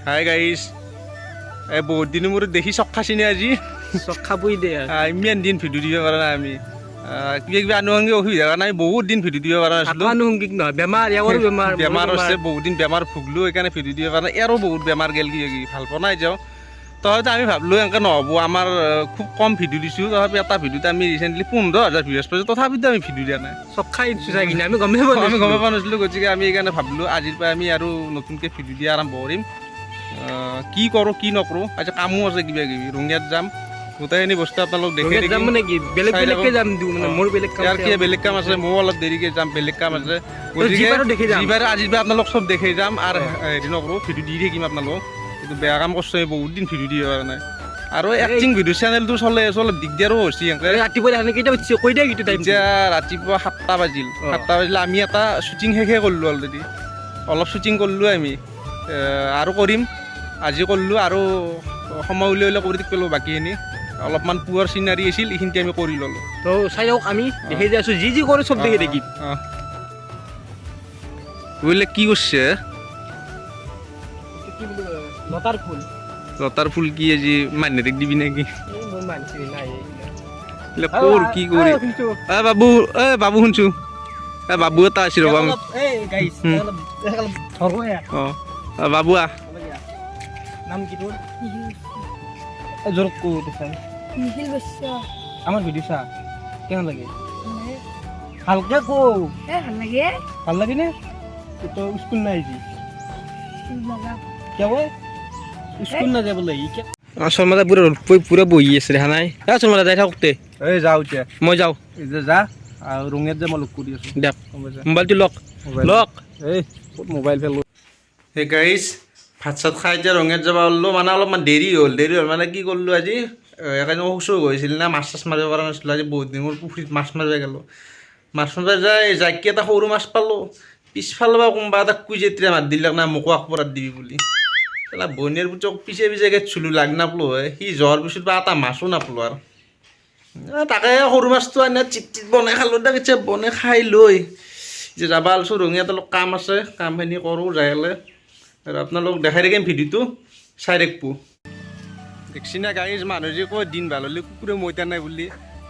Hi guys বহুত দিনৰ মূৰত দেখি চক খাইছিনে আজি চক খাবই দে ইমান দিন ভিডিঅ' দিব পৰা নাই আমি কিবা কিবা আনুষংগিক অসুবিধাৰ কাৰণে বহুত দিন ভিডিঅ' দিব পৰা নাছিলোঁ। আনুষংগিক নহয় বেমাৰ ইয়াৰো বেমাৰ হৈছে বহুত দিন বেমাৰ ভুগলো সেইকাৰণে ভিডিঅ' দিব পৰা নাই। ইয়াৰো বহুত বেমাৰ গেল কি ভাল পোৱা নাই যাওঁ তথাপিতো আমি ভাবিলোঁ এনেকৈ নহ'ব আমাৰ খুব কম ভিডিঅ' দিছোঁ তথাপি এটা ভিডিঅ'ত আমি ৰিচেণ্টলি 15,000 ভিউজ পাইছোঁ তথাপিতো আমি ভিডিঅ' দিয়া নাই। চক খাই চাই কিনে আমি গমেই পোৱা আমি গমেই পোৱা নাছিলোঁ গতিকে আমি সেইকাৰণে ভাবিলোঁ আজিৰ পৰা আমি আৰু নতুনকৈ ভিডিঅ' দিয়া আৰম্ভ কৰিম। কি কৰোঁ কি নকৰোঁ আজি কামো আছে কিবা কিবি ৰঙিয়াত যাম গোটেইখিনি বস্তু আপোনালোক দেখি যাম মানে কি বেলেগ বেলেগকে যাম মানে মোৰ বেলেগ কাম ইয়াৰ কি বেলেগ কাম আছে ময়ো অলপ দেৰিকৈ যাম বেলেগ কাম আছে গতিকে যিবাৰে আজিৰ পৰা আপোনালোক চব দেখি যাম আৰু হেৰি নকৰোঁ ভিডিঅ' দি থাকিম আপোনালোক এইটো বেয়া কাম কৰিছোঁ বহুত দিন ভিডিঅ' দিব পৰা নাই আৰু এক্টিং ভিডিঅ' চেনেলটো চলে অলপ দিগদাৰো হৈছে ৰাতিপুৱা কেইটা উঠিছে কৈ দিয়া কিন্তু এতিয়া ৰাতিপুৱা 7টা বাজিল আমি এটা শ্বুটিং শেষে কৰিলোঁ অলৰেডি অলপ শ্বুটিং কৰিলোঁ আমি আৰু কৰিম আজি কৰিলোঁ আৰু সময় উলিয়াই উলিয়াই কৰি থাকিলোঁ বাকীখিনি অলপমান পুৱাৰ চিনাৰী আছিল এইখিনিতে আমি কৰি ল'লোঁ তো চাই যাওক আমি দেখি যাই আছোঁ যি কৰোঁ চব দেখি থাকিম বুজিলে কি কৰিছে লতাৰ ফুল লতাৰ ফুল কি আজি মান্যতাক দিবি নেকি মোৰ মানছি নাই ক'ৰ কি কৰি বাবু বাবু শুনছোঁ বাবু এটা আছে ৰ'বা অঁ বাবু নাম কি তোৰ জোৰ ক'ত নিখিল বৈশ্য আমাৰ ভিডিঅ' চা কেনে লাগে ভালকে কো ভাল লাগে ভাল লাগে নে তো স্কুল নাই আজি কিয় স্কুল নাযায় বোলে শৰ্মাদা পুৰা বহি আছে দেখা নাই শৰ্মাদা যাই থাকোঁতে এই যাওঁ এতিয়া মই যাওঁ এই যে যা আৰু ৰঙিয়াত যে মই লগ কৰি আছোঁ দিয়ক মোবাইলটো লক লক এই ক'ত মোবাইল ফেলো সেই গাইজ ভাত চাত খাই এতিয়া ৰঙিয়াত যাব ওলালোঁ মানে অলপমান দেৰি হ'ল মানে কি কৰিলোঁ আজি সেইকাৰণে অসুখ হৈছিল না মাছ চাছ মাৰিব পৰা নাছিলোঁ আজি বহুত দিন মোৰ পুখুৰীত মাছ মাৰিব গ'লোঁ মাছ মাৰিব যাই জাকি এটা সৰু মাছ পালোঁ পিছফালৰ পৰা কোনোবা এটা কুইজেত্ৰীয়া মাত দিলাক না মোকো আকপৰাত দিবি বুলি বনীয়াৰ পুতক পিছে পিছে গেছিলোঁ লাগ নাপলোঁ হয় সি যোৱাৰ পিছত বা এটা মাছো নাপলোঁ আৰু তাকে সৰু মাছটো আনি চিপ চিপ বনাই খালোঁ তাক এতিয়া বনাই খাই লৈ যে যাব আলছোঁ ৰঙিয়াত অলপ কাম আছে কামখিনি কৰোঁ যাই পেলাই আৰু আপোনালোক দেখাই থাকিম ভিডিঅ'টো চাই থাকিব দেখছি না গাড়ী মানুহ যে কয় দিন ভাল হ'লে কুকুৰে মৈতা নাই বুলি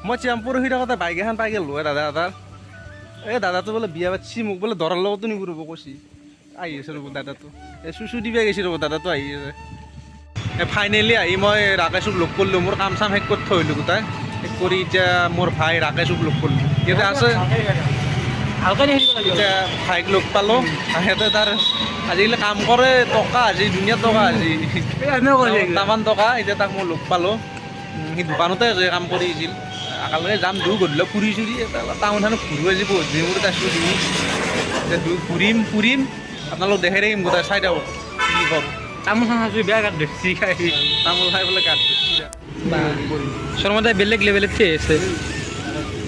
মই চেম্পুৰ ৰখি থাকোঁতে বাইক এখন পাই গ'লোঁ দাদা এটাৰ এই দাদাটো বোলে বিয়া পাতিছি মোক বোলে দৰাৰ লগতো নিঘূৰিব কৈছি আহি আছে ৰ'ব দাদাটো এই চুচু দিবা গৈছে ৰ'ব দাদাটো আহি আছে ফাইনেলি আহি মই ৰাকেশক লগ কৰিলোঁ মোৰ কাম চাম শেষ কৰি থৈ আহিলোঁ গোটাই শেষ কৰি এতিয়া মোৰ ভাই ৰাকেশক লগ কৰিলোঁ ইয়াতে আছে এতিয়া ভাইক লগ পালোঁ সিহঁতে তাৰ আজিকালি কাম কৰে টকা আজি ধুনীয়া টকা আজি তামান টকা এতিয়া তাক মই লগ পালোঁ সি দোকানতে আছে কাম কৰি আহিছিল একেলগে যাম দুই গধূলি ফুৰি চুৰি টাউনখনত ঘূৰিব আজি বহুত দিন মূৰত আছোঁ এতিয়া দুই ফুৰিম আপোনালোক দেখাই থাকিম গোটাই চাই থাকক কি কৰোঁ তামোল খাই বেয়া গাত ধৰিছি খাই তামোল খাই বোলে গাত শৰ্মাদাই বেলেগ লেভেলত থৈ আছে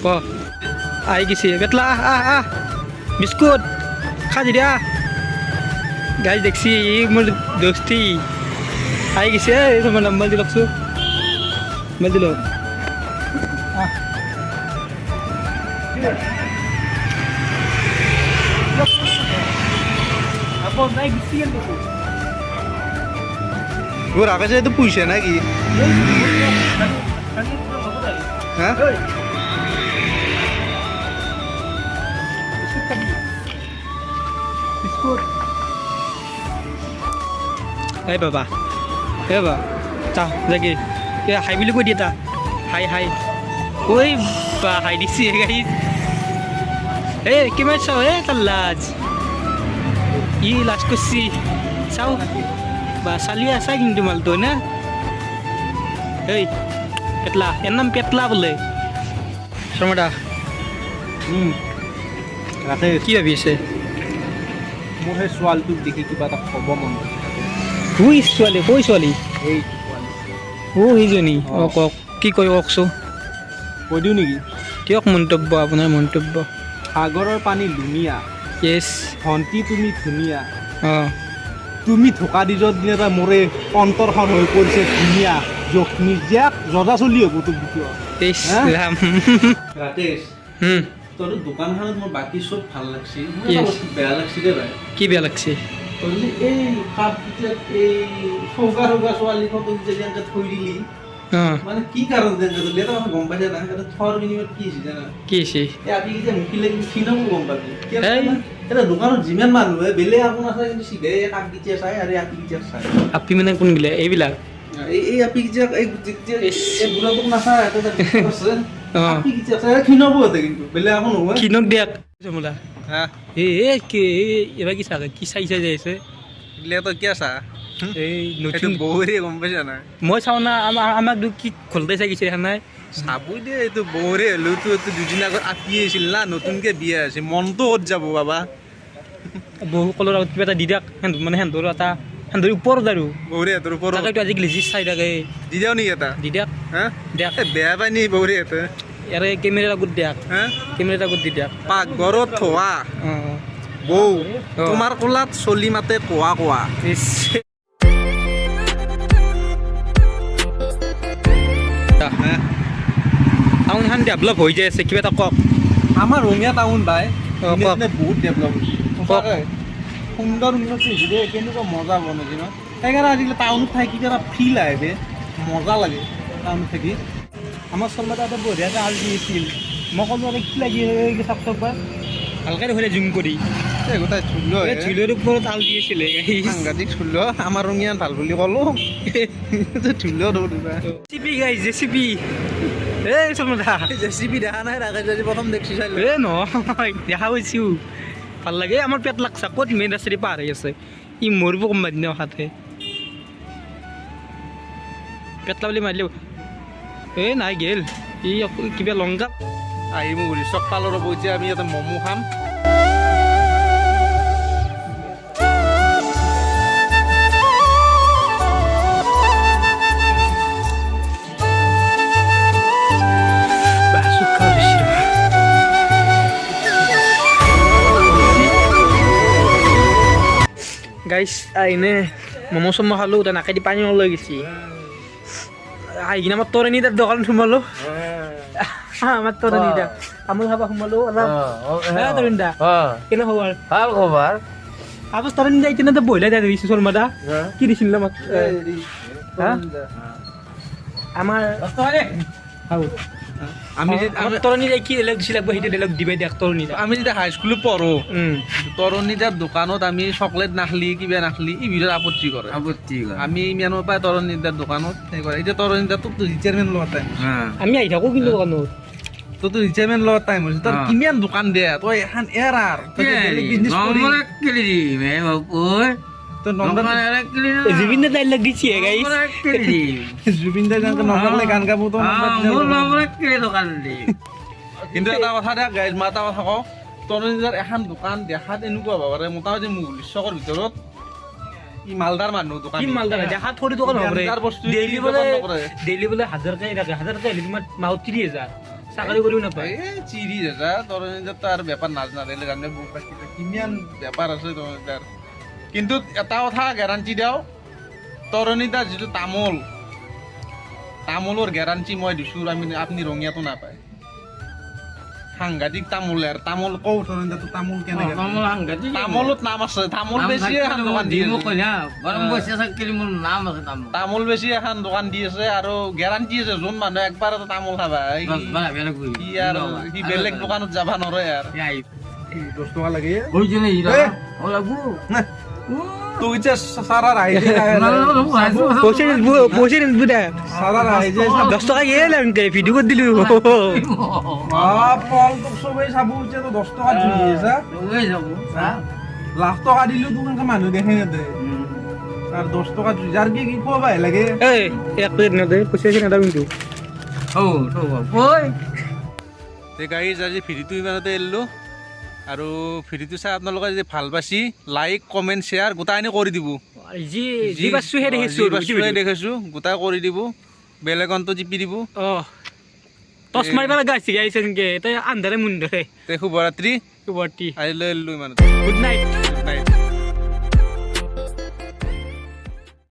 ক আহি গৈছে বেটলা আহ বিস্কুট খাজি দিয়া গাই দেখছি মোৰ দোস্তি আহি গৈছে তোমাৰ মোবাইল দি লওকচোন মোবাইল দি লওক তোৰ আকাশে এইটো পুহিছে নে কি হা এই বাবা চা যাকে হাই বুলি কৈ দিয়ে তা হাই ঐ বা হাই দিছি গাড়ী কিমান চাও তাৰ লাজ ই লাজ করছি চাও বা চালিয়ে আছা কিন্তু মালটো না এই পেটলা এর নাম পেটলা বলে শর্মাদা ৰাকেশ কি ভাবি আছে মোৰ সেই ছোৱালীটোক দেখি কিবা এটা ক'ব মন গৈছে কৈ ছোৱালী এই সেইজনী কওক কি কয় কওকচোন কৈ দিওঁ নেকি দিয়ক মন্তব্য আপোনাৰ মন্তব্য সাগৰৰ পানী লুনিয়া য়েছ ভণ্টি তুমি ধুনীয়া অঁ তুমি ঢোকা দি য'ত দিনে তাই মোৰে অন্তৰখন হৈ পৰিছে ধুনীয়া জখমি জীয়াক জজা চলি হ'ব তোক দ্বিতীয় ৰাকেশ তোৰ দোকানখনত মোৰ বাকী চব ভাল লাগছে বেয়া লাগছে দে ভাই কি বেয়া লাগছে তলি এই কাপ এই সৌগা সৌগা ছোৱালী ফটো যে যেনকে থৈ দিলি মানে কি কাৰণ যেনকে তলি এটা কথা গম পাইছে না এটা থৰ বিনিময়ত কি হৈছে জানা কি আছে এই আপি যে মুখিলে কিনকো গম পাবি এটা দোকানত যিমান মানুহ বেলেগ আপোন আছে কিন্তু সিধে কাপ কিছে চাই আৰু আপি কিছে চাই আপি মানে কোন গিলা এইবিলাক এই আপি কিছে এই এই বুঢ়াটো নাচায় এটা আছে আপি কিছে চাই কিনবো হতে কিন্তু বেলেগ আপোন নহয় কিনক দিয়াক মোলা হা এ কি এবার কি চাগে কি চাইছে যে আছে এগুলা তো কি আছা এই নতুন নতুন বৌৰে গম পাইছা না মই চাওঁ না আমাক কি খোলতে চাগিছে দেখা নাই চাবই দে এইটো বৌৰে হলেওতো এইটো দুদিন আগত আপি আছিল না নতুনকে বিয়া আছে মনটো ক'ত যাব বাবা বহুসকলৰ আগত কিবা এটা দি দিয়ক মানে সেন্দৰ এটা সেন্দৰ ওপৰত আৰু বৌৰে হাতৰ ওপৰত তাকেতো আজিকালি যি চাই থাকে দি দিওঁ নেকি এটা দি দিয়ক হা দিয়ক বেয়া পাই নি বৌৰে হাতে ইয়াৰে কেমেৰাৰ আগত দিয়ক হা কেমেৰাৰ আগত দি দিয়ক পাকঘৰত থোৱা অঁ বৌ অ। তোমাৰ কোলাত চলি মাতে কোৱা কোৱা টাউন এখন ডেভেলপ হৈ যায় আছে কিবা এটা কওক আমাৰ ৰঙীয়া টাউন বাই অ, কওক। বহুত ডেভেলপ হৈছে কওক। সুন্দৰ উন্নতি হৈছে দেই কেনেকুৱা মজা বনাইছে ন সেইকাৰণে আজিকালি টাউনত থাকি কিবা ফিল আহে বে মজা লাগে টাউনত থাকি আমাৰ চলমাতে এটা বঢ়িয়াকৈ আল দি আছিল মই ক'লোঁ আৰু কি লাগি চাওক চাওক বা ভালকৈ দেখুৱালে জুম কৰি এই গোটাই চুল্ল এই ঝুলৰ ওপৰত আল দি আছিলে সাংঘাতিক চুল্ল আমাৰ ৰঙীয়ান ভাল বুলি ক'লো চুল্ল দৌৰিবা জেচিপি গাইছ জেচিপি এই চলমাদা জেচিপি দেখা নাই ৰাখে যদি প্ৰথম দেখছি চাইলো এ নহয় দেখা পাইছোঁ ভাল লাগে আমাৰ পেট লাগছা ক'ত মেইন ৰাস্তাদি পাৰ হৈ আছে ই মৰিব কোনোবা দিনা অহাতে পেটলা বুলি মাৰিলেও এই নাই গেল ই কিবা লংকা আহিব বুলি চকপালৰ বৈছে আমি ইয়াতে ম'ম' খাম গাইছ আহিনে ম'ম' চম' খালোঁ তাৰ নাকেদি পানী ওলাই গৈছে আহি কিনে আমাৰ তৰণী তাত দোকান সোমালোঁ আমাৰ তৰণী দা তামোল খাব সোমালোঁ অলপ তৰণী দা কেনে খবৰ ভাল খবৰ আপচ তৰণী দা এতিয়া বহিলাই দিয়া দিছোঁ শৰ্মা দা কি দিছিল আমাক হা আমাৰ আমি আমাৰ তৰণী দাই কি ডাইলগ দিছিল আকৌ সেইটো ডাইলগ দিবাই দিয়ক তৰণী দা আমি যেতিয়া হাইস্কুলত পঢ়ো তৰণীদাৰ দোকানত আমি চকলেট নাখলি কিবা নাখলি ই ভিতৰত আপত্তি কৰে আপত্তি কৰে আমি ইমানৰ পৰা তৰণীদাৰ দোকানত সেই কৰে এতিয়া তৰণীদাৰ তোকতো ৰিটায়াৰমেণ্ট লোৱাৰ টাইম আমি আহি থাকোঁ কিন্তু দোকানত তোৰতো ৰিটায়াৰমেণ্ট লোৱাৰ টাইম হৈছে তোৰ কিমান দোকান দিয়া তই এখন এৰ আৰ তই বেলেগ বিজনেছ কৰি তই নম্বৰ জুবিন দা ডাইলগ দিছে গাইছ জুবিন দাই যেনেকৈ নম্বৰলৈ গান গাব তোৰ কিন্তু এটা কথা দে গাইজ মই এটা কথা কওঁ তৰণীদাৰ এখন দোকান দেখাত এনেকুৱা হ'ব পাৰে মোটামুটি চকৰ ভিতৰত ই মালদাৰ মানুহ দোকান কি মালদাৰ দেখা থৰি দোকান হ'ব মালদাৰ বস্তু ডেইলি বোলে ডেইলি বোলে 1000কে থাকে 1000কে হ'লে তোমাৰ মাহত 30000 চাকৰি কৰিও নাপায় এই চিৰি দাদা তৰণীদাৰ তাৰ বেপাৰ নাজানে জানে বহুত পাইছে কিমান বেপাৰ আছে তৰণীদাৰ কিন্তু এটা কথা গেৰাণ্টি দিওঁ তৰণীদাৰ যিটো তামোলৰ গেৰাণ্টি মই দিছোঁ আপুনি ৰঙীয়াটো নাপায় সাংঘাতিক তামোল আৰু তামোল কওঁ তৰণীদাৰটো তামোল কেনেকৈ তামোলত নাম আছে তামোল বেছি এখন দোকান দি আছে তামোল বেছি এখন দোকান দি আছে আৰু গেৰাণ্টি আছে যোন মানুহে একবাৰ এটা তামোল খাবা সি আৰু সি বেলেগ দোকানত যাব নোৱাৰে আৰু 10 টকা লাগে তোক এতিয়া চাৰা ৰাইজে পইচা নিদিবো চাৰা ৰাইজে 10 টকা গেল ভিডিঅ' কৰি দিলোঁ ফল তোক চবেই চাব এতিয়া 10 টকা ধুই আছে লাখ টকা দিলেও তোক এনেকৈ মানুহ দেখে নেদে আৰু 10 টকা যাৰ কি খুৱাব লাগে এই এক প্লেট নেদে পইচা নেদা কিন্তু গাইজ আজি ভিডিঅ'টো ইমানতে এৰিলোঁ আৰু ভিডিঅ'টো চাই আপোনালোকে যদি ভাল পাইছি লাইক কমেণ্ট শ্বেয়াৰ গোটাইনে কৰি দিব যি পাইছোঁ সেই দেখিছোঁ গোটাই কৰি দিব বেল আইকনটো টিপি দিব অঁ টচ মাৰিব লগা হৈছে গাইছে এনেকৈ এতিয়া আন্ধাৰে মুন্ধাৰে শুভৰাত্ৰি শুভৰাত্ৰি আজিলৈ এৰিলোঁ ইমানতে গুড নাইট গুড নাইট